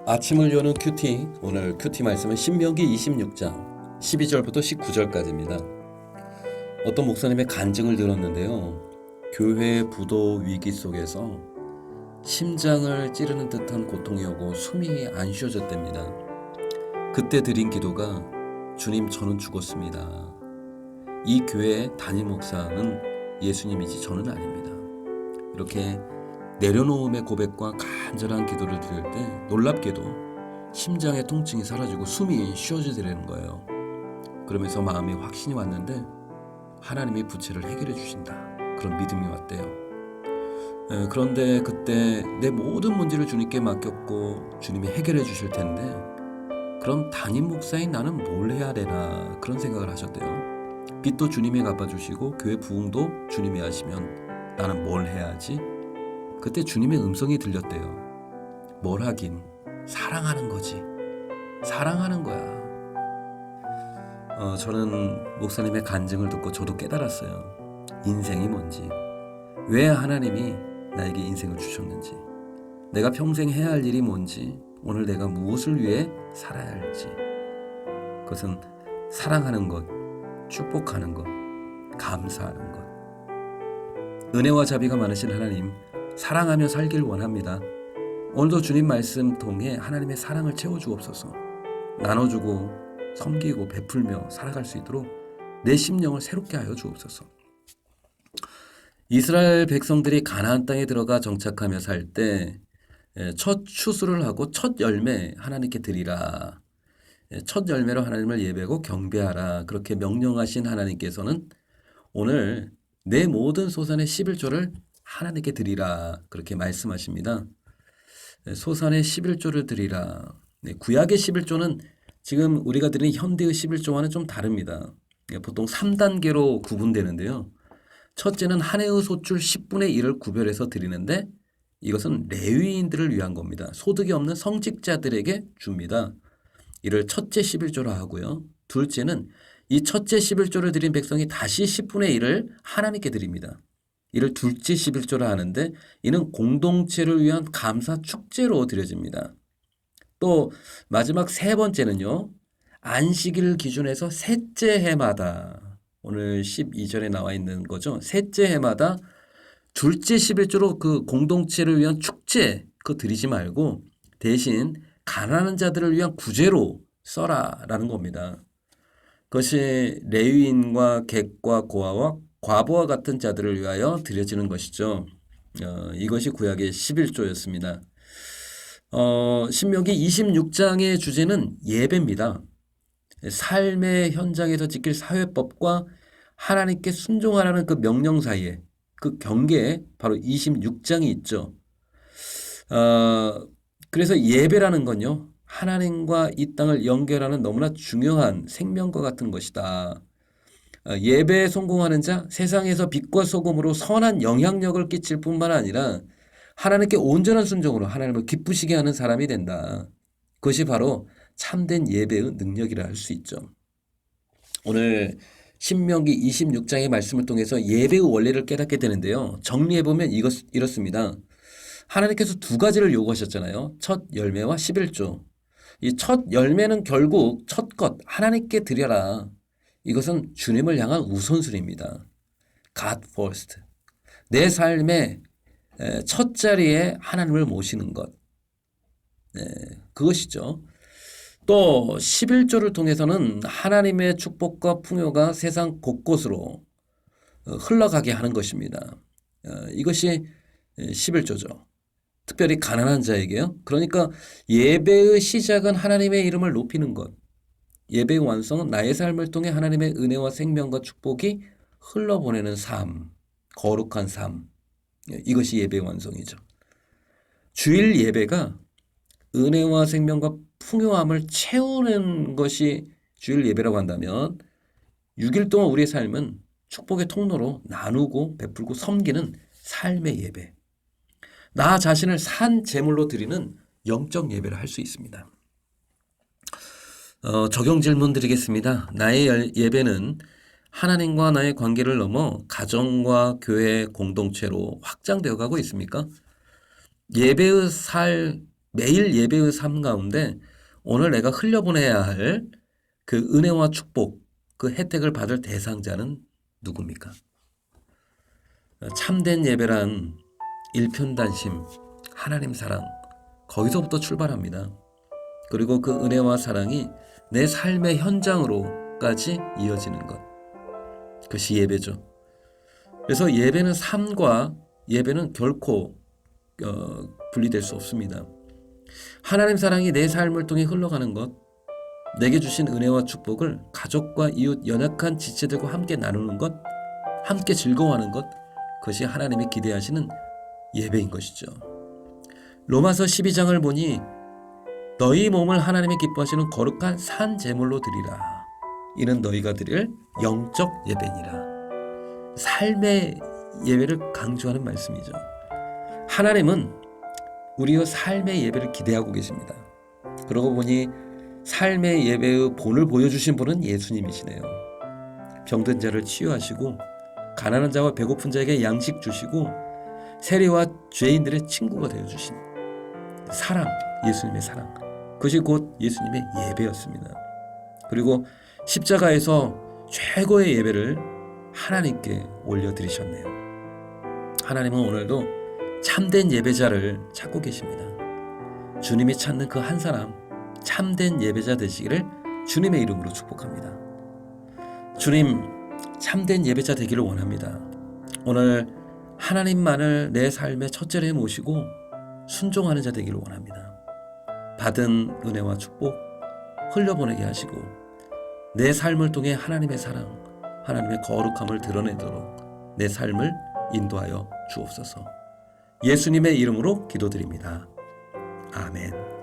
아침을 여는 큐티. 오늘 큐티 말씀은 신명기 26장 12절부터 19절까지입니다. 어떤 목사님의 간증을 들었는데요. 교회 부도 위기 속에서 심장을 찌르는 듯한 고통이 오고 숨이 안 쉬어졌답니다. 그때 드린 기도가 주님, 저는 죽었습니다. 이 교회 담임 목사는 예수님이지 저는 아닙니다. 이렇게 내려놓음의 고백과 간절한 기도를 드릴 때 놀랍게도 심장의 통증이 사라지고 숨이 쉬어지더라는 거예요. 그러면서 마음에 확신이 왔는데 하나님이 부채를 해결해 주신다, 그런 믿음이 왔대요. 그런데 그때 내 모든 문제를 주님께 맡겼고 주님이 해결해 주실 텐데 그럼 담임 목사인 나는 뭘 해야 되나, 그런 생각을 하셨대요. 빚도 주님이 갚아주시고 교회 부흥도 주님이 하시면 나는 뭘 해야지? 그때 주님의 음성이 들렸대요. 뭘 하긴, 사랑하는 거지. 사랑하는 거야. 저는 목사님의 간증을 듣고 저도 깨달았어요. 인생이 뭔지, 왜 하나님이 나에게 인생을 주셨는지, 내가 평생 해야 할 일이 뭔지, 오늘 내가 무엇을 위해 살아야 할지. 그것은 사랑하는 것, 축복하는 것, 감사하는 것. 은혜와 자비가 많으신 하나님, 사랑하며 살길 원합니다. 오늘도 주님 말씀 통해 하나님의 사랑을 채워주옵소서. 나눠주고 섬기고 베풀며 살아갈 수 있도록 내 심령을 새롭게 하여 주옵소서. 이스라엘 백성들이 가나안 땅에 들어가 정착하며 살 때 첫 추수를 하고 첫 열매 하나님께 드리라. 첫 열매로 하나님을 예배하고 경배하라. 그렇게 명령하신 하나님께서는 오늘 내 모든 소산의 11조를 하나님께 드리라, 그렇게 말씀하십니다. 소산의 11조를 드리라. 구약의 11조는 지금 우리가 드리는 현대의 11조와는 좀 다릅니다. 보통 3단계로 구분되는데요. 첫째는 한 해의 소출 10분의 1을 구별해서 드리는데 이것은 레위인들을 위한 겁니다. 소득이 없는 성직자들에게 줍니다. 이를 첫째 11조라 하고요. 둘째는 이 첫째 11조를 드린 백성이 다시 10분의 1을 하나님께 드립니다. 이를 둘째 11조라 하는데 이는 공동체를 위한 감사 축제로 드려집니다. 또 마지막 세 번째는요. 안식일 기준에서 셋째 해마다, 오늘 12절에 나와 있는 거죠. 셋째 해마다 둘째 11조로 그 공동체를 위한 축제, 그거 드리지 말고 대신 가난한 자들을 위한 구제로 써라라는 겁니다. 그것이 레위인과 객과 고아와 과부와 같은 자들을 위하여 드려지는 것이죠. 이것이 구약의 11조였습니다. 신명기 26장의 주제는 예배입니다. 삶의 현장에서 지킬 사회법과 하나님께 순종하라는 그 명령 사이에 그 경계에 바로 26장이 있죠. 그래서 예배라는 건요, 하나님과 이 땅을 연결하는 너무나 중요한 생명과 같은 것이다. 예배에 성공하는 자, 세상에서 빛과 소금으로 선한 영향력을 끼칠 뿐만 아니라 하나님께 온전한 순종으로 하나님을 기쁘시게 하는 사람이 된다. 그것이 바로 참된 예배의 능력이라 할 수 있죠. 오늘 신명기 26장의 말씀을 통해서 예배의 원리를 깨닫게 되는데요. 정리해보면 이렇습니다. 하나님께서 두 가지를 요구하셨잖아요. 첫 열매와 11조. 이 첫 열매는 결국 첫 것, 하나님께 드려라. 이것은 주님을 향한 우선순위입니다. God first. 내 삶의 첫 자리에 하나님을 모시는 것. 그것이죠. 또 11조를 통해서는 하나님의 축복과 풍요가 세상 곳곳으로 흘러가게 하는 것입니다. 이것이 11조죠. 특별히 가난한 자에게요. 그러니까 예배의 시작은 하나님의 이름을 높이는 것. 예배의 완성은 나의 삶을 통해 하나님의 은혜와 생명과 축복이 흘러보내는 삶, 거룩한 삶. 이것이 예배의 완성이죠. 주일 예배가 은혜와 생명과 풍요함을 채우는 것이 주일 예배라고 한다면 6일 동안 우리의 삶은 축복의 통로로 나누고 베풀고 섬기는 삶의 예배. 나 자신을 산 제물로 드리는 영적 예배를 할 수 있습니다. 적용 질문 드리겠습니다. 나의 예배는 하나님과 나의 관계를 넘어 가정과 교회 공동체로 확장되어 가고 있습니까? 예배의 삶 매일 예배의 삶 가운데 오늘 내가 흘려보내야 할 그 은혜와 축복, 그 혜택을 받을 대상자는 누굽니까? 참된 예배란 일편단심, 하나님 사랑, 거기서부터 출발합니다. 그리고 그 은혜와 사랑이 내 삶의 현장으로까지 이어지는 것. 그것이 예배죠. 그래서 예배는 삶과 예배는 결코 분리될 수 없습니다. 하나님 사랑이 내 삶을 통해 흘러가는 것, 내게 주신 은혜와 축복을 가족과 이웃 연약한 지체들과 함께 나누는 것, 함께 즐거워하는 것, 그것이 하나님이 기대하시는 예배인 것이죠. 로마서 12장을 보니 너희 몸을 하나님이 기뻐하시는 거룩한 산 제물로 드리라. 이는 너희가 드릴 영적 예배니라. 삶의 예배를 강조하는 말씀이죠. 하나님은 우리의 삶의 예배를 기대하고 계십니다. 그러고 보니 삶의 예배의 본을 보여주신 분은 예수님이시네요. 병든 자를 치유하시고 가난한 자와 배고픈 자에게 양식 주시고 세리와 죄인들의 친구가 되어주신 사랑, 예수님의 사랑, 그것이 곧 예수님의 예배였습니다. 그리고 십자가에서 최고의 예배를 하나님께 올려드리셨네요. 하나님은 오늘도 참된 예배자를 찾고 계십니다. 주님이 찾는 그 한 사람, 참된 예배자 되시기를 주님의 이름으로 축복합니다. 주님, 참된 예배자 되기를 원합니다. 오늘 하나님만을 내 삶의 첫째로 모시고 순종하는 자 되기를 원합니다. 받은 은혜와 축복 흘려보내게 하시고 내 삶을 통해 하나님의 사랑, 하나님의 거룩함을 드러내도록 내 삶을 인도하여 주옵소서. 예수님의 이름으로 기도드립니다. 아멘.